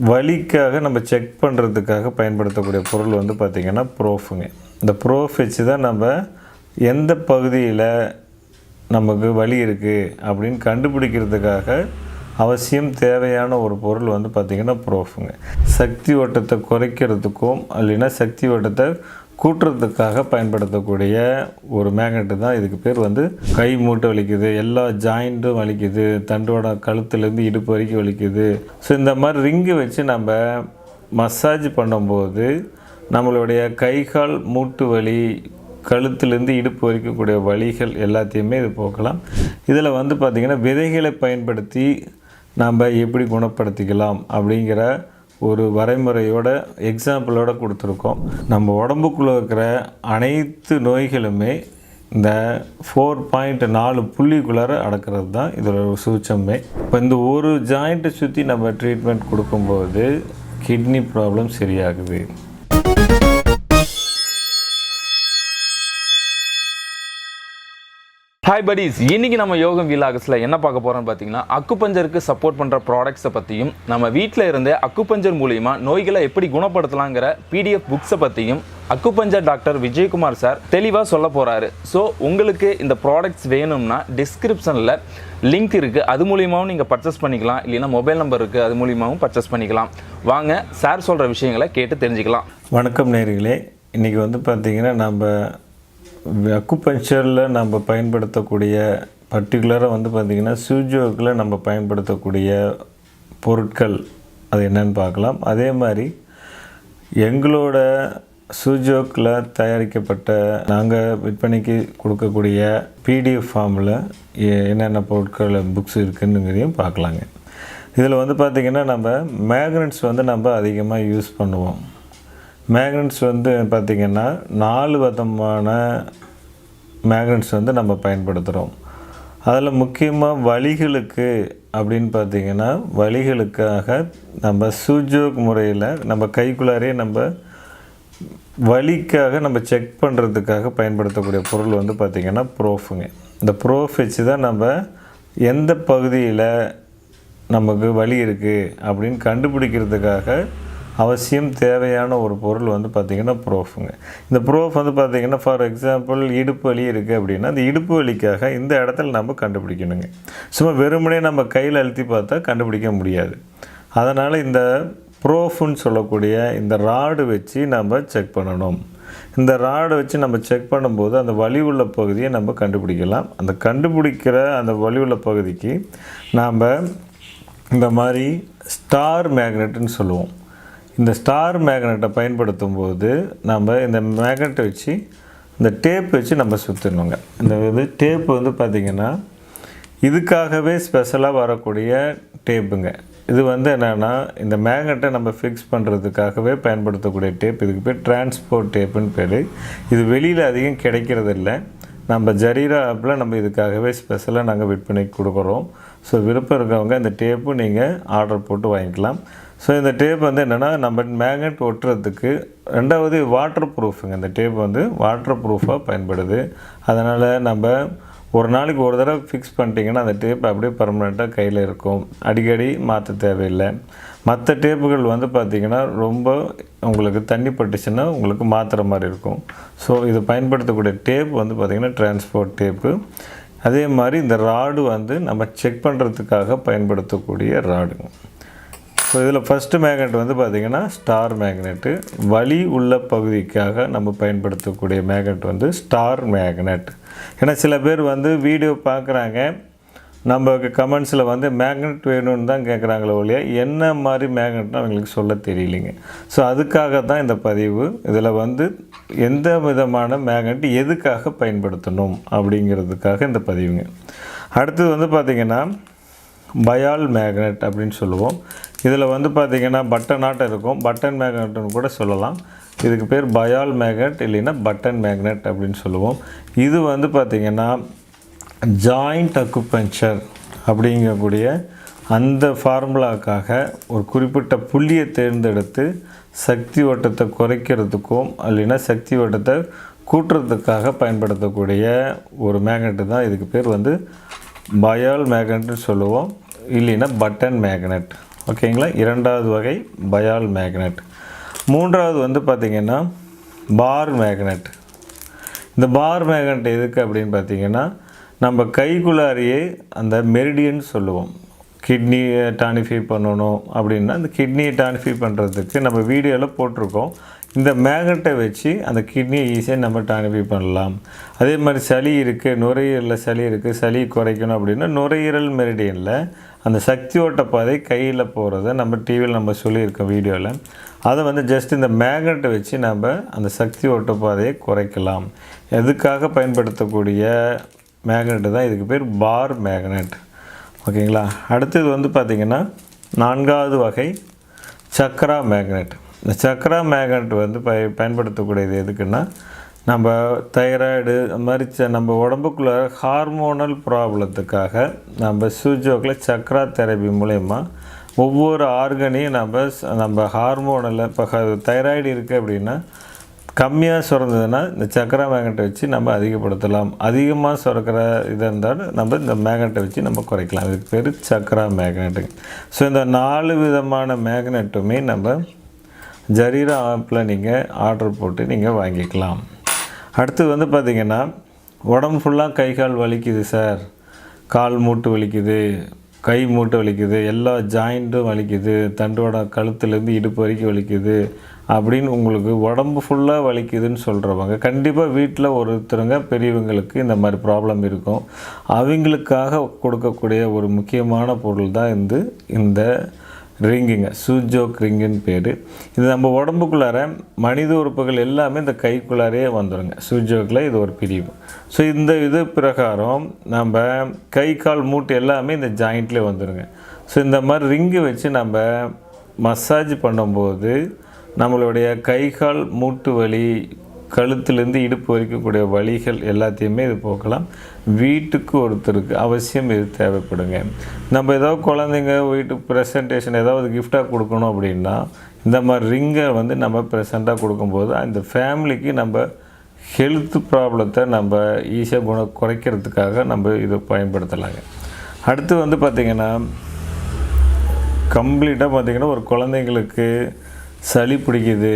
வலிக்காக நம்ம செக் பண்ணுறதுக்காக பயன்படுத்தக்கூடிய பொருள் வந்து பார்த்திங்கன்னா ப்ரோஃபுங்க. இந்த ப்ரோஃப் வச்சு தான் நம்ம எந்த பகுதியில் நமக்கு வலி இருக்குது அப்படின்னு கண்டுபிடிக்கிறதுக்காக அவசியம் தேவையான ஒரு பொருள் வந்து பார்த்திங்கன்னா ப்ரோஃபுங்க. சக்தி ஓட்டத்தை குறைக்கிறதுக்கும் இல்லைன்னா சக்தி ஓட்டத்தை கூட்டுறதுக்காக பயன்படுத்தக்கூடிய ஒரு மேக்னெட்டு தான். இதுக்கு பேர் வந்து கை மூட்டை வலிக்குது, எல்லா ஜாயிண்ட்டும் வலிக்குது, தண்டோட கழுத்துலேருந்து இடுப்பு வரைக்கும் வலிக்குது. ஸோ இந்த மாதிரி ரிங்கு வச்சு நம்ம மசாஜ் பண்ணும்போது நம்மளுடைய கை கால் மூட்டு வலி, கழுத்துலேருந்து இடுப்பு வரைக்கும் கூடிய வலிகள் எல்லாத்தையுமே இது போக்கலாம். இதில் வந்து பார்த்திங்கன்னா விதைகளை பயன்படுத்தி நம்ம எப்படி குணப்படுத்திக்கலாம் அப்படிங்கிற ஒரு வரைமுறையோட எக்ஸாம்பிளோடு கொடுத்துருக்கோம். நம்ம உடம்புக்குள்ளே இருக்கிற அனைத்து நோய்களுமே இந்த 4.4 புள்ளிக்குள்ளார அடக்கிறது தான் இதோட சூட்சமே. இப்போ இந்த ஒரு ஜாயிண்ட்டை சுற்றி நம்ம ட்ரீட்மெண்ட் கொடுக்கும்போது கிட்னி ப்ராப்ளம் சரியாகுது. ஹாய் buddies, இன்றைக்கி நம்ம யோகம் விலாகஸில் என்ன பார்க்க போகிறோம்னு பார்த்தீங்கன்னா அக்குபஞ்சருக்கு சப்போர்ட் பண்ணுற ப்ராடக்ட்ஸை பற்றியும் நம்ம வீட்டில் இருந்தே அக்குபஞ்சர் மூலிமா நோய்களை எப்படி குணப்படுத்தலாங்கிற பிடிஎஃப் புக்ஸை பற்றியும் அக்குபஞ்சர் டாக்டர் விஜயகுமார் சார் தெளிவாக சொல்ல போகிறாரு. ஸோ உங்களுக்கு இந்த ப்ராடக்ட்ஸ் வேணும்னா டிஸ்கிரிப்ஷனில் லிங்க் இருக்குது, அது மூலியமாகவும் நீங்கள் பர்ச்சேஸ் பண்ணிக்கலாம். இல்லைன்னா மொபைல் நம்பர் இருக்குது, அது மூலியமாகவும் பர்ச்சேஸ் பண்ணிக்கலாம். வாங்க சார் சொல்கிற விஷயங்களை கேட்டு தெரிஞ்சுக்கலாம். வணக்கம் நேயர்களே, இன்றைக்கி வந்து பார்த்திங்கன்னா நம்ம அக்குபஞ்சரில் நம்ம பயன்படுத்தக்கூடிய பர்டிகுலராக வந்து பார்த்திங்கன்னா சு ஜோக்கில் நம்ம பயன்படுத்தக்கூடிய பொருட்கள் அது என்னன்னு பார்க்கலாம். அதே மாதிரி எங்களோட சு ஜோக்கில் தயாரிக்கப்பட்ட நாங்கள் விற்பனைக்கு கொடுக்கக்கூடிய பிடிஎஃப் ஃபார்மில் என்னென்ன பொருட்கள் புக்ஸ் இருக்குதுங்கிறதையும் பார்க்கலாங்க. இதில் வந்து பார்த்திங்கன்னா நம்ம மேக்னெட்ஸ் வந்து நம்ம அதிகமாக யூஸ் பண்ணுவோம். மேக்னெட்ஸ் வந்து பார்த்திங்கன்னா 4 விதமான மேக்னெட்ஸ் வந்து நம்ம பயன்படுத்துகிறோம். அதில் முக்கியமாக வலிகளுக்கு அப்படின்னு பார்த்திங்கன்னா வலிகளுக்காக நம்ம சு ஜோக் முறையில் நம்ம கைக்குள்ளாரே நம்ம வலிக்காக நம்ம செக் பண்ணுறதுக்காக பயன்படுத்தக்கூடிய பொருள் வந்து பார்த்திங்கன்னா ப்ரோஃபுங்க. இந்த ப்ரோஃப் வச்சு தான் நம்ம எந்த பகுதியில் நமக்கு வலி இருக்குது அப்படின்னு கண்டுபிடிக்கிறதுக்காக அவசியம் தேவையான ஒரு பொருள் வந்து பார்த்திங்கன்னா ப்ரோஃபுங்க. இந்த ப்ரோஃப் வந்து பார்த்திங்கன்னா ஃபார் எக்ஸாம்பிள் இடுப்பு வலி இருக்குது அப்படின்னா அந்த இடுப்பு வலிக்காக இந்த இடத்துல நம்ம கண்டுபிடிக்கணுங்க. சும்மா வெறுமனே நம்ம கையில் அழுத்தி பார்த்தா கண்டுபிடிக்க முடியாது. அதனால் இந்த ப்ரோஃப்னு சொல்லக்கூடிய இந்த ராடு வச்சு நம்ம செக் பண்ணணும். இந்த ராடை வச்சு நம்ம செக் பண்ணும்போது அந்த வலி உள்ள பகுதியை நம்ம கண்டுபிடிக்கலாம். அந்த கண்டுபிடிக்கிற அந்த வலி உள்ள பகுதிக்கு நாம் இந்த மாதிரி ஸ்டார் மேக்னெட்டுன்னு சொல்லுவோம். இந்த ஸ்டார் மேக்னெட்டை பயன்படுத்தும் போது நம்ம இந்த மேக்னெட்டை வச்சு இந்த டேப் வச்சு நம்ம சுற்றணுங்க. இந்த டேப் வந்து பார்த்திங்கன்னா இதுக்காகவே ஸ்பெஷலாக வரக்கூடிய டேப்புங்க. இது வந்து என்னென்னா இந்த மேக்னெட்டை நம்ம ஃபிக்ஸ் பண்ணுறதுக்காகவே பயன்படுத்தக்கூடிய டேப். இதுக்கு பேர் டிரான்ஸ்போர்ட் டேப்புன்னு பேர். இது வெளியில் அதிகம் கிடைக்கிறதில்ல. நம்ம ஜரீரா ஆப்பில் நம்ம இதுக்காகவே ஸ்பெஷலாக நாங்கள் விற்பனைக்கு கொடுக்குறோம். ஸோ விருப்பம் இருக்கவங்க இந்த டேப்பு நீங்கள் ஆர்டர் போட்டு வாங்கிக்கலாம். ஸோ இந்த டேப் வந்து என்னென்னா நம்ம மேக்னெட் ஒட்டுறதுக்கு, ரெண்டாவது வாட்டர் ப்ரூஃபுங்க. இந்த டேப் வந்து வாட்டர் ப்ரூஃபாக பயன்படுது. அதனால் நம்ம ஒரு நாளைக்கு ஒரு தடவை ஃபிக்ஸ் பண்ணிட்டீங்கன்னா அந்த டேப் அப்படியே பர்மனெண்ட்டாக கையில் இருக்கும், அடிக்கடி மாற்ற தேவையில்லை. மற்ற டேப்புகள் வந்து பார்த்திங்கன்னா ரொம்ப உங்களுக்கு தண்ணி பட்டுச்சுன்னா உங்களுக்கு மாற்றுற மாதிரி இருக்கும். ஸோ இது பயன்படுத்தக்கூடிய டேப் வந்து பார்த்திங்கன்னா டிரான்ஸ்போர்ட் டேப்பு. அதே மாதிரி இந்த ராடு வந்து நம்ம செக் பண்ணுறதுக்காக பயன்படுத்தக்கூடிய ராடுங்க. ஸோ இதில் ஃபஸ்ட்டு மேக்னெட் வந்து பார்த்திங்கன்னா ஸ்டார் மேக்னெட்டு. வலி உள்ள பகுதிக்காக நம்ம பயன்படுத்தக்கூடிய மேக்னெட் வந்து ஸ்டார் மேக்னெட். ஏன்னா சில பேர் வந்து வீடியோ பார்க்குறாங்க, நம்ம கமெண்ட்ஸில் வந்து மேக்னெட் வேணும்னு தான் கேட்குறாங்களே ஒழிய என்ன மாதிரி மேக்னெட்னு அவங்களுக்கு சொல்ல தெரியலைங்க. ஸோ அதுக்காக தான் இந்த பதிவு. இதில் வந்து எந்த விதமான மேக்னெட் எதுக்காக பயன்படுத்தணும் அப்படிங்கிறதுக்காக இந்த பதிவுங்க. அடுத்தது வந்து பார்த்திங்கன்னா பயால் மேக்னெட் அப்படின்னு சொல்லுவோம். இதில் வந்து பார்த்திங்கன்னா பட்டன் ஆட்டம் இருக்கும், பட்டன் மேக்னெட்னு கூட சொல்லலாம். இதுக்கு பேர் பயால் மேக்னெட் இல்லைன்னா பட்டன் மேக்னெட் அப்படின்னு சொல்லுவோம். இது வந்து பார்த்திங்கன்னா ஜாயிண்ட் அக்குபஞ்சர் அப்படிங்கக்கூடிய அந்த ஃபார்முலாக்காக ஒரு குறிப்பிட்ட புள்ளியை தேர்ந்தெடுத்து சக்தி ஓட்டத்தை குறைக்கிறதுக்கும் இல்லைன்னா சக்தி ஓட்டத்தை கூட்டுறதுக்காக பயன்படுத்தக்கூடிய ஒரு மேக்னெட்டு தான். இதுக்கு பேர் வந்து பயால் மேக்னெட்னு சொல்லுவோம், இல்லைன்னா பட்டன் மேக்னெட். ஓகேங்களா. இரண்டாவது வகை பயால் மேக்னெட். மூன்றாவது வந்து பார்த்திங்கன்னா பார் மேக்னெட். இந்த பார் மேக்னெட் எதுக்கு அப்படின்னு பார்த்திங்கன்னா, நம்ம கைக்குள்ளாரியே அந்த மெரிடியன் சொல்லுவோம். கிட்னியை டானிஃபை பண்ணணும் அப்படின்னா அந்த கிட்னியை டானிஃபை பண்ணுறதுக்கு நம்ம வீடியோவில் போட்டிருக்கோம். இந்த மேக்னெட்டை வச்சு அந்த கிட்னியை ஈஸியாக நம்ம டானிஃபை பண்ணலாம். அதே மாதிரி சளி இருக்குது, நுரையீரலில் சளி இருக்குது, சளி குறைக்கணும் அப்படின்னா நுரையீரல் மெரிடியனில் அந்த சக்தி ஓட்ட பாதை கையில் போகிறத நம்ம டிவியில் நம்ம சொல்லியிருக்கோம் வீடியோவில். அதை வந்து ஜஸ்ட் இந்த மேக்னெட்டை வச்சு நம்ம அந்த சக்தி ஓட்ட பாதையை குறைக்கலாம். எதுக்காக பயன்படுத்தக்கூடிய மேக்னெட்டு தான் இதுக்கு பேர் பார் மேக்னெட். ஓகேங்களா. அடுத்தது வந்து பார்த்திங்கன்னா நான்காவது வகை சக்ரா மேக்னெட். இந்த சக்ரா மேக்னெட் வந்து பயன்படுத்தக்கூடியது எதுக்குன்னா, நம்ம தைராய்டு அந்த மாதிரி நம்ம உடம்புக்குள்ள ஹார்மோனல் ப்ராப்ளத்துக்காக நம்ம சு ஜோக்கில் சக்ரா தெரப்பி மூலயமா ஒவ்வொரு ஆர்கனையும் நம்ம ஹார்மோனில் இப்போ தைராய்டு இருக்குது அப்படின்னா கம்மியாக சுரந்ததுன்னா இந்த சக்கரா மேக்னெட்டை வச்சு நம்ம அதிகப்படுத்தலாம். அதிகமாக சுரக்கிற இதாக இருந்தாலும் நம்ம இந்த மேக்னெட்டை வச்சு நம்ம குறைக்கலாம். இதுக்கு பேர் சக்கரா மேக்னெட்டுங்க. ஸோ இந்த 4 விதமான மேக்னெட்டுமே நம்ம ஜரீரா ஆப்பில் நீங்கள் ஆர்டர் போட்டு நீங்கள் வாங்கிக்கலாம். அடுத்து வந்து பார்த்திங்கன்னா, உடம்பு ஃபுல்லாக கை கால் வலிக்குது சார், கால் மூட்டு வலிக்குது, கை மூட்டு வலிக்குது, எல்லா ஜாயிண்ட்டும் வலிக்குது, தண்டோட கழுத்துலேருந்து இடுப்பு வரைக்கும் வலிக்குது அப்படின்னு உங்களுக்கு உடம்பு ஃபுல்லாக வலிக்குதுன்னு சொல்கிறவங்க கண்டிப்பாக வீட்டில் ஒருத்தருங்க பெரியவங்களுக்கு இந்த மாதிரி ப்ராப்ளம் இருக்கும். அவங்களுக்காக கொடுக்கக்கூடிய ஒரு முக்கியமான பொருள் தான் இந்த ரிங்குங்க. சு ஜோக் ரிங்குன்னு பேர். இது நம்ம உடம்புக்குள்ளார மனித உறுப்புகள் எல்லாமே இந்த கைக்குள்ளாரே வந்துடுங்க. சு ஜோக்கில் இது ஒரு பிரிவு. ஸோ இந்த இது பிரகாரம் நம்ம கை கால் மூட்டு எல்லாமே இந்த ஜாயிண்ட்லேயே வந்துடுங்க. ஸோ இந்த மாதிரி ரிங்கு வச்சு நம்ம மசாஜ் பண்ணும்போது நம்மளுடைய கை கால் மூட்டு வலி, கழுத்துலேருந்து இடுப்பு வரைக்கும் கூடிய வலிகள் எல்லாத்தையுமே இது போக்கலாம். வீட்டுக்கு ஒருத்தருக்கு அவசியம் இது தேவைப்படுங்க. நம்ம ஏதாவது குழந்தைங்க வீட்டுக்கு ப்ரெசன்டேஷன் ஏதாவது கிஃப்டாக கொடுக்கணும் அப்படின்னா இந்த மாதிரி ரிங்கை வந்து நம்ம ப்ரெசண்ட்டாக கொடுக்கும்போது அந்த ஃபேமிலிக்கு நம்ம ஹெல்த் ப்ராப்ளத்தை நம்ம ஈஸியாக குறைக்கிறதுக்காக நம்ம இதை பயன்படுத்தலாங்க. அடுத்து வந்து பார்த்திங்கன்னா, கம்ப்ளீட்டாக பார்த்திங்கன்னா ஒரு குழந்தைங்களுக்கு சளி பிடிக்குது,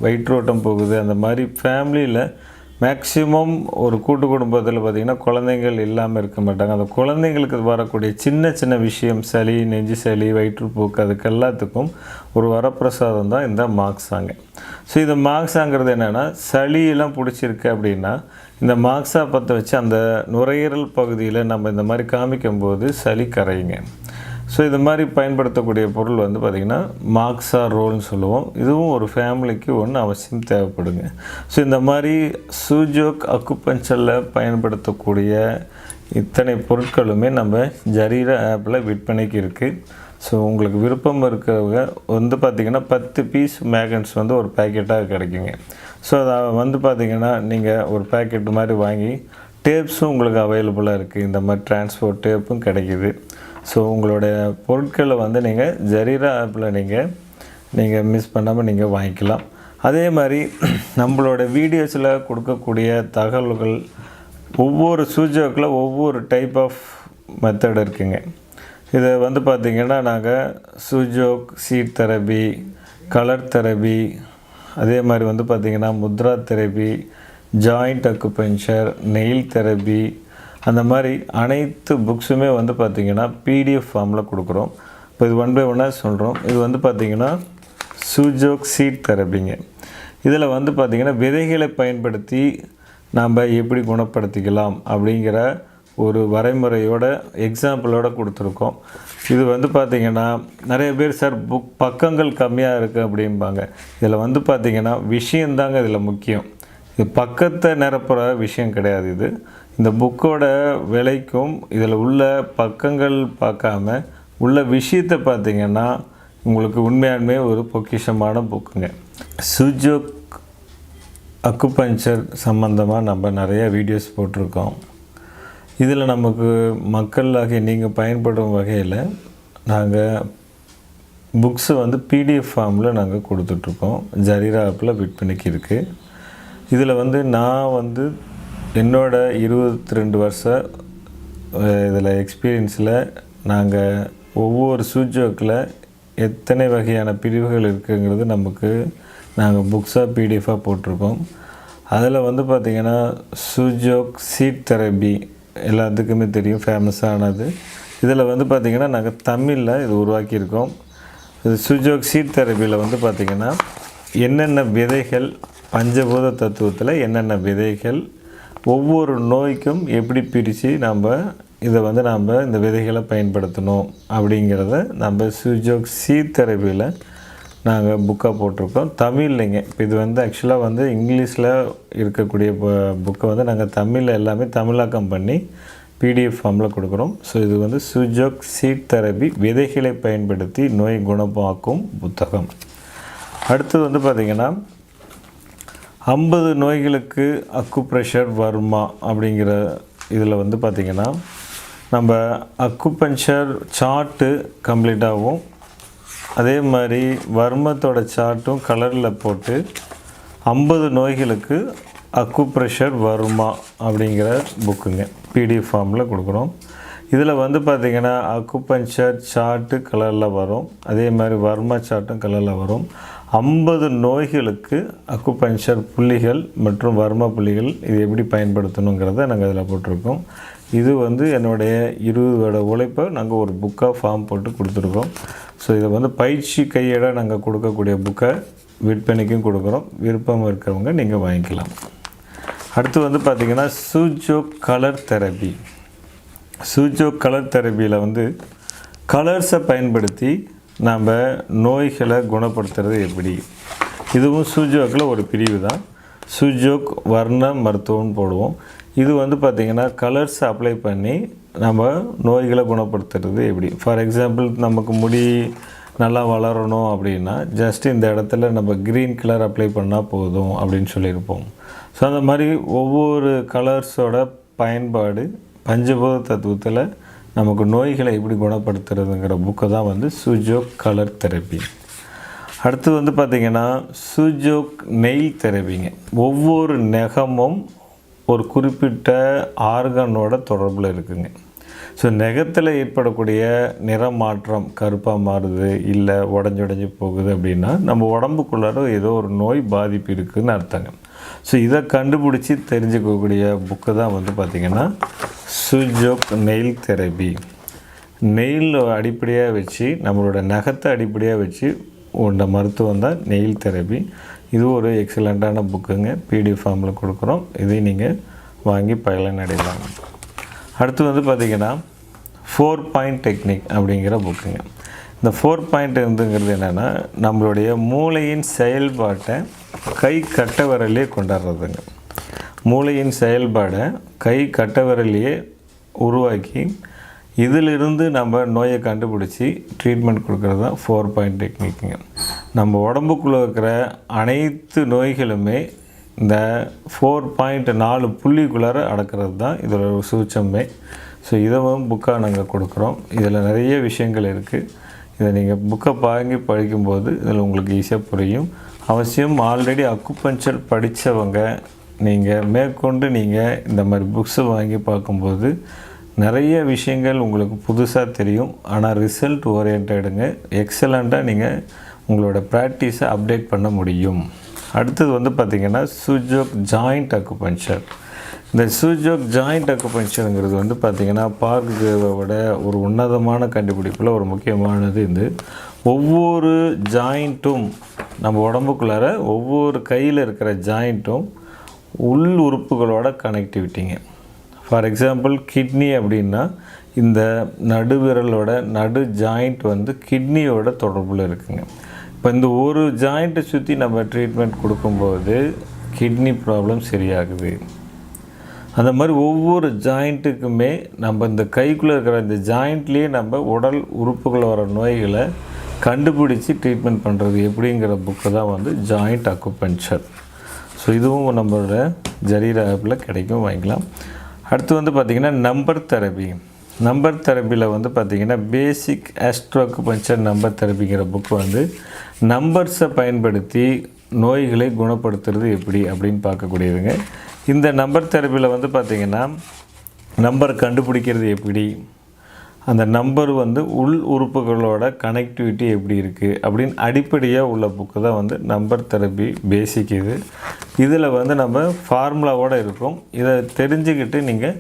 வயிற்றோட்டம் போகுது, அந்த மாதிரி ஃபேமிலியில் மேக்ஸிமம் ஒரு கூட்டு குடும்பத்தில் பார்த்திங்கன்னா குழந்தைங்கள் இல்லாமல் இருக்க மாட்டாங்க. அந்த குழந்தைங்களுக்கு வரக்கூடிய சின்ன சின்ன விஷயம், சளி, நெஞ்சு சளி, வயிற்றுப்போக்கு, அதுக்கு எல்லாத்துக்கும் ஒரு வரப்பிரசாதம் தான் இந்த மாக்ஸாங்க. ஸோ இந்த மாக்ஸாங்கிறது என்னென்னா, சளியெல்லாம் பிடிச்சிருக்கு அப்படின்னா இந்த மாக்ஸா பற்ற வச்சு அந்த நுரையீரல் பகுதியில் நம்ம இந்த மாதிரி காமிக்கும்போது சளி கரையுங்க. ஸோ இது மாதிரி பயன்படுத்தக்கூடிய பொருள் வந்து பார்த்திங்கன்னா மாக்ஸா ரோல்னு சொல்லுவோம். இதுவும் ஒரு ஃபேமிலிக்கு ஒன்று அவசியம் தேவைப்படுங்க. ஸோ இந்த மாதிரி சு ஜோக் அக்குபஞ்சரில் பயன்படுத்தக்கூடிய இத்தனை பொருட்களுமே நம்ம ஜரீரா ஆப்பில் விற்பனைக்கு இருக்குது. ஸோ உங்களுக்கு விருப்பம் இருக்கிறவங்க வந்து பார்த்திங்கன்னா 10 பீஸ் மேக்னெட்ஸ் வந்து ஒரு பேக்கெட்டாக கிடைக்குங்க. ஸோ அதை வந்து பார்த்திங்கன்னா நீங்கள் ஒரு பேக்கெட் மாதிரி வாங்கி டேப்ஸும் உங்களுக்கு அவைலபிளாக இருக்குது. இந்த மாதிரி டிரான்ஸ்போர்ட் டேப்பும் கிடைக்கிது. ஸோ உங்களுடைய பொருட்களை வந்து நீங்கள் ஜரீரா ஆப்பில் நீங்கள் மிஸ் பண்ணாமல் நீங்கள் வாங்கிக்கலாம். அதே மாதிரி நம்மளோட வீடியோஸில் கொடுக்கக்கூடிய தகவல்கள் ஒவ்வொரு சு ஜோக்கில் ஒவ்வொரு டைப் ஆஃப் மெத்தட் இருக்குங்க. இதை வந்து பார்த்திங்கன்னா நாங்கள் சு joke seat therapy, colour therapy, அதே மாதிரி வந்து பார்த்திங்கன்னா Mudra therapy, joint acupuncture, nail therapy, அந்த மாதிரி அனைத்து புக்ஸுமே வந்து பார்த்திங்கன்னா பிடிஎஃப் ஃபார்மில் கொடுக்குறோம். இப்போ இது 1 by 1 சொல்கிறோம். இது வந்து பார்த்திங்கன்னா சு ஜோக் சீட் தெரப்பிங்க. இதில் வந்து பார்த்திங்கன்னா விதைகளை பயன்படுத்தி நாம் எப்படி குணப்படுத்திக்கலாம் அப்படிங்கிற ஒரு வரைமுறையோட எக்ஸாம்பிளோடு கொடுத்துருக்கோம். இது வந்து பார்த்திங்கன்னா நிறைய பேர் சார் பக்கங்கள் கம்மியாக இருக்குது அப்படிம்பாங்க. இதில் வந்து பார்த்திங்கன்னா விஷயந்தாங்க இதில் முக்கியம். இது பக்கத்தை நிரப்புகிற விஷயம் கிடையாது. இது இந்த புக்கோட விலைக்கும் இதில் உள்ள பக்கங்கள் பார்க்காம உள்ள விஷயத்தை பார்த்திங்கன்னா உங்களுக்கு உண்மையாலுமே ஒரு பொக்கிஷமான புக்குங்க. சு ஜோக் அக்குபஞ்சர் சம்மந்தமாக நம்ம நிறைய வீடியோஸ் போட்டிருக்கோம். இதில் நமக்கு மக்களாகிய நீங்கள் பயன்படும் வகையில் நாங்கள் புக்ஸை வந்து பிடிஎஃப் ஃபார்மில் நாங்கள் கொடுத்துட்ருக்கோம். ஜரீரா ஆப்பில் விற்பனைக்கு இருக்குது. இதில் வந்து நான் வந்து என்னோட 22 வருஷ இதில் எக்ஸ்பீரியன்ஸில் நாங்கள் ஒவ்வொரு சு ஜோக்கில் எத்தனை வகையான பிரிவுகள் இருக்குங்கிறது நமக்கு நாங்கள் புக்ஸாக பிடிஎஃபாக போட்டிருக்கோம். அதில் வந்து பார்த்திங்கன்னா சு ஜோக் சீட் தெரப்பி எல்லாத்துக்குமே தெரியும், ஃபேமஸானது. இதில் வந்து பார்த்திங்கன்னா நாங்கள் தமிழில் இது உருவாக்கியிருக்கோம். இது சு ஜோக் சீட் தெரப்பியில் வந்து பார்த்திங்கன்னா என்னென்ன விதைகள், பஞ்சபூத தத்துவத்தில் என்னென்ன விதைகள், ஒவ்வொரு நோய்க்கும் எப்படி பிரித்து நம்ம இந்த விதைகளை பயன்படுத்தணும் அப்படிங்கிறத நம்ம சு ஜோக் சீட் தெரப்பியில் நாங்கள் புக்காக போட்டிருக்கோம். தமிழ்லைங்க. இப்போ இது வந்து ஆக்சுவலாக வந்து இங்கிலீஷில் இருக்கக்கூடிய புக்கை வந்து நாங்கள் தமிழில் எல்லாமே தமிழாக்கம் பண்ணி பிடிஎஃப் ஃபார்மில் கொடுக்குறோம். ஸோ இது வந்து சு ஜோக் சீட் தெரப்பி விதைகளை பயன்படுத்தி நோய் குணமாக்கும் புத்தகம். அடுத்தது வந்து பார்த்திங்கன்னா 50 நோய்களுக்கு அக்குப்ரெஷர் வர்மா அப்படிங்கிற இதில் வந்து பார்த்திங்கன்னா நம்ம அக்குபஞ்சர் சார்ட்டு கம்ப்ளீட்டாகவும் அதே மாதிரி வர்மத்தோட சார்ட்டும் கலரில் போட்டு 50 நோய்களுக்கு அக்குப்ரெஷர் வர்மா அப்படிங்கிற புக்குங்க பிடிஎஃப் ஃபார்மில் கொடுக்குறோம். இதில் வந்து பார்த்திங்கன்னா அக்குபஞ்சர் சார்ட்டு கலரில் வரும், அதே மாதிரி வர்மா சார்ட்டும் கலரில் வரும். 50 நோய்களுக்கு அக்குபஞ்சர் புள்ளிகள் மற்றும் வர்ம புள்ளிகள் இது எப்படி பயன்படுத்தணுங்கிறத நாங்கள் இதில் போட்டிருக்கோம். இது வந்து என்னுடைய 20 வருட உழைப்பை நாங்கள் ஒரு புக்காக ஃபார்ம் போட்டு கொடுத்துருக்கோம். ஸோ இதை வந்து பயிற்சி கையேட நாங்கள் கொடுக்கக்கூடிய புக்கை விற்பனைக்கும் கொடுக்குறோம். விருப்பம் இருக்கிறவங்க நீங்கள் வாங்கிக்கலாம். அடுத்து வந்து பார்த்திங்கன்னா சு ஜோக் கலர் தெரப்பி. சு ஜோக் கலர் தெரப்பியில் வந்து கலர்ஸை பயன்படுத்தி நம்ம நோய்களை குணப்படுத்துறது எப்படி, இதுவும் சு ஜோக்கில் ஒரு பிரிவு தான். சு ஜோக் வர்ண மருத்துவம்னு போடுவோம். இது வந்து பார்த்திங்கன்னா கலர்ஸ் அப்ளை பண்ணி நம்ம நோய்களை குணப்படுத்துறது எப்படி. ஃபார் எக்ஸாம்பிள் நமக்கு முடி நல்லா வளரணும் அப்படின்னா ஜஸ்ட் இந்த இடத்துல நம்ம க்ரீன் கலர் அப்ளை பண்ணால் போதும் அப்படின்னு சொல்லியிருப்போம். ஸோ அந்த மாதிரி ஒவ்வொரு கலர்ஸோட பயன்பாடு பஞ்சபூத தத்துவத்தில் நமக்கு நோய்களை எப்படி குணப்படுத்துறதுங்கிற புக்கை தான் வந்து சு ஜோக் கலர் தெரப்பி. அடுத்து வந்து பார்த்திங்கன்னா சு ஜோக் நெயில் தெரப்பிங்க. ஒவ்வொரு நகமும் ஒரு குறிப்பிட்ட ஆர்கனோட தொடர்பில் இருக்குங்க. ஸோ நகத்தில் ஏற்படக்கூடிய நிறமாற்றம், கருப்பாக மாறுது இல்லை உடஞ்சி போகுது அப்படின்னா நம்ம உடம்புக்குள்ளார ஏதோ ஒரு நோய் பாதிப்பு இருக்குதுன்னு அர்த்தங்க. ஸோ இதை கண்டுபிடிச்சி தெரிஞ்சுக்கக்கூடிய புக்கு தான் வந்து பார்த்திங்கன்னா சு ஜோக் நெயில் தெரப்பி. நெயில் அடிப்படையாக வச்சு நம்மளோட நகத்தை அடிப்படையாக வச்சு உண்ட மருத்துவம் தான் நெயில் தெரப்பி. இது ஒரு எக்ஸலண்ட்டான புக்குங்க, பிடிஎஃப் ஃபார்மில் கொடுக்குறோம். இதை நீங்கள் வாங்கி பயனடையலாம். அடுத்து வந்து பார்த்திங்கன்னா 4 பாயிண்ட் டெக்னிக் அப்படிங்கிற புக்குங்க. இந்த 4 பாயிண்ட் இருந்துங்கிறது என்னென்னா நம்மளுடைய மூளையின் செயல்பாட்டை கை கட்ட விரலையே கொண்டாடுறதுங்க. மூளையின் செயல்பாடை கை கட்ட விரலையே உருவாக்கி இதிலிருந்து நம்ம நோயை கண்டுபிடிச்சி ட்ரீட்மெண்ட் கொடுக்குறது தான் 4 பாயிண்ட் டெக்னிக்குங்க. நம்ம உடம்புக்குள்ளே இருக்கிற அனைத்து நோய்களுமே இந்த 4 பாயிண்ட் 4 புள்ளிக்குள்ளார அடக்கிறது தான் இதோட சூட்சமே. ஸோ இதவும் புக்காக நாங்கள் கொடுக்குறோம். இதில் நிறைய விஷயங்கள் இருக்குது. இதை நீங்கள் புக்கை வாங்கி படிக்கும்போது இதில் உங்களுக்கு ஈஸியாக புரியும். அவசியம் ஆல்ரெடி அக்குபஞ்சர் படித்தவங்க நீங்கள் மேற்கொண்டு நீங்கள் இந்த மாதிரி புக்ஸை வாங்கி பார்க்கும்போது நிறைய விஷயங்கள் உங்களுக்கு புதுசாக தெரியும். ஆனால் ரிசல்ட் ஓரியன்டுங்க எக்ஸலண்ட்டாக நீங்கள் உங்களோட ப்ராக்டிஸை அப்டேட் பண்ண முடியும். அடுத்தது வந்து பார்த்திங்கன்னா சு ஜோக் ஜாயிண்ட் அக்குபஞ்சர். இந்த சு ஜோக் ஜாயிண்ட் அக்குபஞ்சருங்கிறது வந்து பார்த்திங்கன்னா பார்க்கோட ஒரு உன்னதமான கண்டுபிடிப்பில் ஒரு முக்கியமானது. இது ஒவ்வொரு ஜாயிண்ட்டும் நம்ம உடம்புக்குள்ளார ஒவ்வொரு கையில் இருக்கிற ஜாயிண்ட்டும் உள் உறுப்புகளோட கனெக்டிவிட்டிங்க. ஃபார் எக்ஸாம்பிள் கிட்னி அப்படின்னா இந்த நடுவிரலோட நடு ஜாயிண்ட் வந்து கிட்னியோட தொடர்பில் இருக்குங்க. இப்போ இந்த ஒரு ஜாயிண்ட்டை சுற்றி நம்ம ட்ரீட்மெண்ட் கொடுக்கும்போது கிட்னி ப்ராப்ளம் சரியாகுது. அந்த மாதிரி ஒவ்வொரு ஜாயிண்ட்டுக்குமே நம்ம இந்த கைக்குள்ளே இருக்கிற இந்த ஜாயிண்ட்லேயே நம்ம உடல் உறுப்புகள் வர நோய்களை கண்டுபிடிச்சி ட்ரீட்மெண்ட் பண்ணுறது எப்படிங்கிற புக்கு தான் வந்து ஜாயிண்ட் அக்குபஞ்சர். ஸோ இதுவும் நம்மளோட ஜரீரா ஆப்பில் கிடைக்கும், வாங்கிக்கலாம். அடுத்து வந்து பார்த்திங்கன்னா நம்பர் தெரப்பி. நம்பர் தெரப்பியில் வந்து பார்த்திங்கன்னா பேசிக் ஆஸ்ட்ரோ அக்குபஞ்சர் நம்பர் தெரப்பிங்கிற புக்கு வந்து நம்பர்ஸை பயன்படுத்தி நோய்களை குணப்படுத்துறது எப்படி அப்படின்னு பார்க்கக்கூடியதுங்க. இந்த நம்பர் தெரப்பியில் வந்து பார்த்திங்கன்னா நம்பர் கண்டுபிடிக்கிறது எப்படி, அந்த நம்பர் வந்து உள் உறுப்புகளோட கனெக்டிவிட்டி எப்படி இருக்குது அப்படின்னு அடிப்படையாக உள்ள புக்கு தான் வந்து நம்பர் தெரப்பி பேசிக். இதில் வந்து நம்ம ஃபார்முலாவோடு இருக்கும். இதை தெரிஞ்சுக்கிட்டு நீங்கள்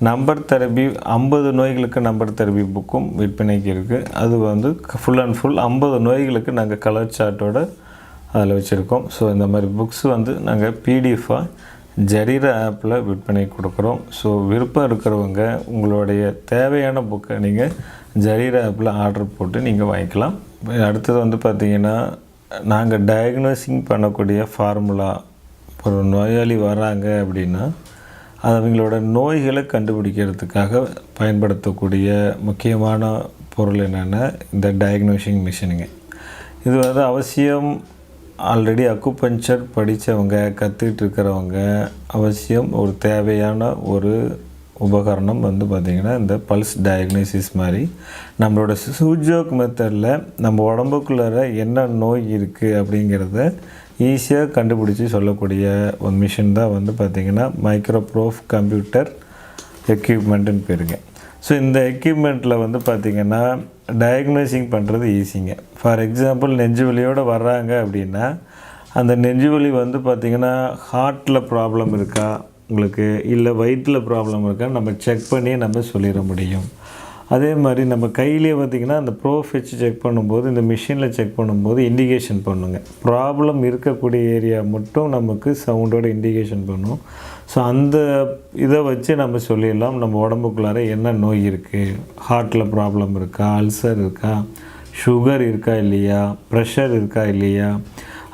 நம்பர் தெரப்பி 50 நோய்களுக்கு நம்பர் தெரப்பி புக்கும் விற்பனைக்கு இருக்குது. அது வந்து ஃபுல் அண்ட் ஃபுல் 50 நோய்களுக்கு நாங்கள் கலர் சார்ட்டோடு அதில் வச்சுருக்கோம். ஸோ இந்த மாதிரி புக்ஸ் வந்து நாங்கள் பிடிஎஃபாக ஜரீரா ஆப்பில் விற்பனை கொடுக்குறோம். ஸோ விருப்பம் இருக்கிறவங்க உங்களுடைய தேவையான புக்கை நீங்கள் ஜரீரா ஆப்பில் ஆர்டர் போட்டு நீங்கள் வாங்கிக்கலாம். அடுத்தது வந்து பார்த்திங்கன்னா நாங்கள் டயக்னோசிங் பண்ணக்கூடிய ஃபார்முலா. ஒரு நோயாளி வராங்க அப்படின்னா அது அவங்களோட நோய்களை கண்டுபிடிக்கிறதுக்காக பயன்படுத்தக்கூடிய முக்கியமான பொருள் என்னென்னா இந்த டயக்னோசிங் மிஷினுங்க. இது வந்து அவசியம் ஆல்ரெடி அக்குபஞ்சர் படித்தவங்க கற்றுக்கிட்டு இருக்கிறவங்க அவசியம் ஒரு தேவையான ஒரு உபகரணம் வந்து பார்த்திங்கன்னா இந்த பல்ஸ் டயக்னோசிஸ் மாதிரி நம்மளோட சு ஜோக் மெத்தடில் நம்ம உடம்புக்குள்ளார என்ன நோய் இருக்குது அப்படிங்கிறத ஈஸியாக கண்டுபிடிச்சி சொல்லக்கூடிய ஒரு மிஷின் தான் வந்து பார்த்திங்கன்னா மைக்ரோப்ரோஃப் கம்ப்யூட்டர் எக்யூப்மெண்ட்டுன்னு பேருங்க. ஸோ இந்த எக்யூப்மெண்ட்டில் வந்து பார்த்திங்கன்னா டயக்னோசிங் பண்ணுறது ஈஸிங்க. ஃபார் எக்ஸாம்பிள் நெஞ்சு வலியோடு வர்றாங்க அப்படின்னா அந்த நெஞ்சு வலி வந்து பார்த்திங்கன்னா ஹார்ட்டில் ப்ராப்ளம் இருக்கா உங்களுக்கு, இல்லை வயிற்றில் ப்ராப்ளம் இருக்கா நம்ம செக் பண்ணி நம்ம சொல்லிட முடியும். அதே மாதிரி நம்ம கையிலே பார்த்திங்கன்னா அந்த ப்ரோஃப் வச்சு செக் பண்ணும்போது இந்த மிஷினில் செக் பண்ணும்போது இண்டிகேஷன் பண்ணுங்க. ப்ராப்ளம் இருக்கக்கூடிய ஏரியா மட்டும் நமக்கு சவுண்டோட இண்டிகேஷன் பண்ணும். ஸோ அந்த இதை வச்சு நம்ம சொல்லிடலாம் நம்ம உடம்புக்குள்ளார என்ன நோய் இருக்குது, ஹார்ட்டில் ப்ராப்ளம் இருக்கா, அல்சர் இருக்கா, சுகர் இருக்கா இல்லையா, ப்ரெஷர் இருக்கா இல்லையா,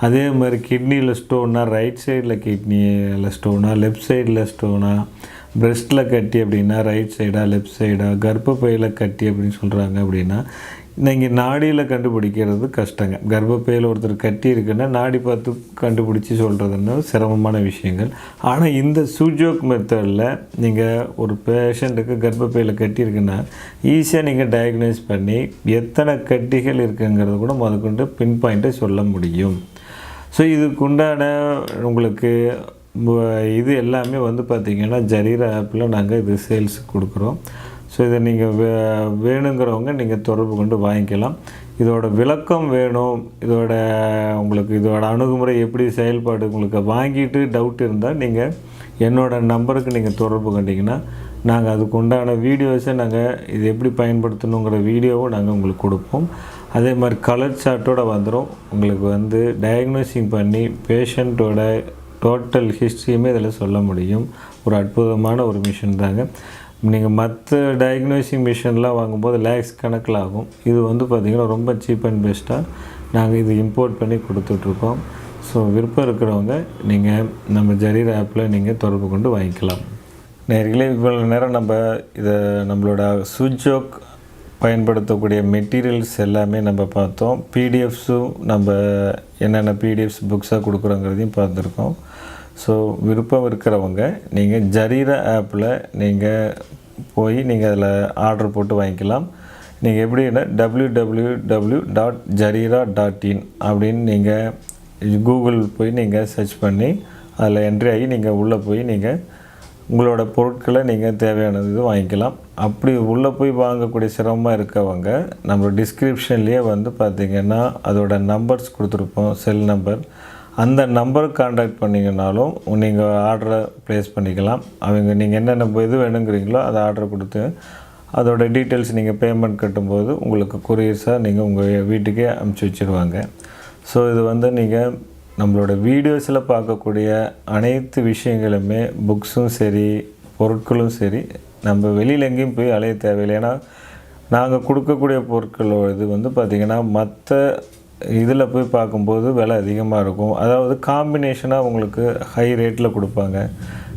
அதே மாதிரி கிட்னியில் ஸ்டோனா, ரைட் சைடில் கிட்னியில் ஸ்டோனா, லெஃப்ட் சைடில் ஸ்டோனா, பிரெஸ்ட்டில் கட்டி அப்படின்னா ரைட் சைடா லெஃப்ட் சைடா, கர்ப்பப்பையில் கட்டி அப்படின்னு சொல்கிறாங்க அப்படின்னா நீங்கள் நாடியில் கண்டுபிடிக்கிறது கஷ்டங்க. கர்ப்பப்பையில் ஒருத்தர் கட்டி இருக்குன்னா நாடி பார்த்து கண்டுபிடிச்சி சொல்கிறதுன்னா சிரமமான விஷயங்கள். ஆனால் இந்த சு ஜோக் மெத்தடில் நீங்கள் ஒரு பேஷண்ட்டுக்கு கர்ப்பப்பையில் கட்டி இருக்குன்னா ஈஸியாக நீங்கள் டயக்னோஸ் பண்ணி எத்தனை கட்டிகள் இருக்குங்கிறத கூட முதற்கொண்டு பின் பாயிண்ட்டை சொல்ல முடியும். ஸோ இதுக்குண்டான உங்களுக்கு இது எல்லாமே வந்து பார்த்திங்கன்னா ஜரீரா ஆப்பில் நாங்கள் இது சேல்ஸ் கொடுக்குறோம். ஸோ இதை நீங்கள் வேணுங்கிறவங்க நீங்கள் தொடர்பு கொண்டு வாங்கிக்கலாம். இதோட விளக்கம் வேணும், உங்களுக்கு இதோட அணுகுமுறை எப்படி செயல்பாடு உங்களுக்கு வாங்கிட்டு டவுட் இருந்தால் நீங்கள் என்னோடய நம்பருக்கு நீங்கள் தொடர்பு கொண்டீங்கன்னா நாங்கள் அதுக்கு உண்டான வீடியோஸை நாங்கள் இது எப்படி பயன்படுத்தணுங்கிற வீடியோவும் நாங்கள் உங்களுக்கு கொடுப்போம். அதே மாதிரி கலர் சார்ட்டோடு வந்துடும். உங்களுக்கு வந்து டயக்னோசிங் பண்ணி பேஷண்ட்டோட டோட்டல் ஹிஸ்ட்ரியுமே இதில் சொல்ல முடியும். ஒரு அற்புதமான ஒரு மிஷின் தாங்க. நீங்கள் மற்ற டயக்னோசிங் மிஷின்லாம் வாங்கும்போது லேக்ஸ் கணக்கில் ஆகும். இது வந்து பார்த்திங்கன்னா ரொம்ப சீப் அண்ட் பெஸ்ட்டாக நாங்கள் இது இம்போர்ட் பண்ணி கொடுத்துட்ருக்கோம். ஸோ விருப்பம் இருக்கிறவங்க நீங்கள் நம்ம ஜரீரா ஆப்பில் நீங்கள் தொடர்பு கொண்டு வாங்கிக்கலாம். நேர்களே இவ்வளோ நேரம் நம்ம இதை நம்மளோட சு ஜோக் பயன்படுத்தக்கூடிய மெட்டீரியல்ஸ் எல்லாமே நம்ம பார்த்தோம். பிடிஎஃப்ஸும் நம்ம என்னென்ன பிடிஎஃப்ஸ் புக்ஸாக கொடுக்குறோங்கிறதையும் பார்த்துருக்கோம். ஸோ விருப்பம் இருக்கிறவங்க நீங்கள் ஜரீரா ஆப்பில் நீங்கள் போய் நீங்கள் அதில் ஆர்டர் போட்டு வாங்கிக்கலாம். நீங்கள் எப்படின்னா www.jarira.in அப்படின்னு நீங்கள் கூகுள் போய் நீங்கள் சர்ச் பண்ணி அதில் என்ட்ரி ஆகி நீங்கள் உள்ளே போய் நீங்கள் உங்களோட பொருட்களை நீங்கள் தேவையானது வாங்கிக்கலாம். அப்படி உள்ளே போய் வாங்கக்கூடிய சிரமமாக இருக்கவங்க நம்ம டிஸ்கிரிப்ஷன்லேயே வந்து பார்த்திங்கன்னா அதோட நம்பர்ஸ் கொடுத்துருப்போம், செல் நம்பர். அந்த நம்பருக்கு கான்டாக்ட் பண்ணிங்கனாலும் நீங்கள் ஆர்டரை ப்ளேஸ் பண்ணிக்கலாம். நீங்கள் என்னென்ன இது வேணுங்கிறீங்களோ அதை ஆர்டர் கொடுத்து அதோட டீட்டெயில்ஸ் நீங்கள் பேமெண்ட் கட்டும்போது உங்களுக்கு கொரியர்ஸாக நீங்கள் உங்கள் வீட்டுக்கே அனுப்பிச்சி வச்சுருவாங்க. ஸோ இது வந்து நீங்கள் நம்மளோட வீடியோஸில் பார்க்கக்கூடிய அனைத்து விஷயங்களுமே புக்ஸும் சரி பொருட்களும் சரி நம்ம வெளியில் எங்கேயும் போய் அலைய தேவையில்லை. ஏன்னா நாங்கள் கொடுக்கக்கூடிய பொருட்களோட இது வந்து பார்த்திங்கன்னா மற்ற இதில் போய் பார்க்கும்போது விலை அதிகமாக இருக்கும். அதாவது காம்பினேஷனாக உங்களுக்கு ஹை ரேட்டில் கொடுப்பாங்க.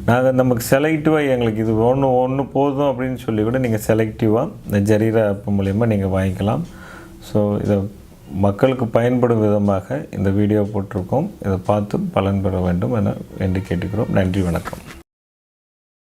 நாங்கள் நமக்கு செலக்டிவாக எங்களுக்கு இது ஒன்று போதும் அப்படின்னு சொல்லி கூட நீங்கள் செலக்டிவாக இந்த ஜரீரா ஆப் மூலயமா நீங்கள் வாங்கிக்கலாம். ஸோ இதை மக்களுக்கு பயன்படும் விதமாக இந்த வீடியோ போட்டிருக்கோம். இதை பார்த்து பலன் பெற வேண்டும் என வேண்டி கேட்டுக்கிறோம். நன்றி, வணக்கம்.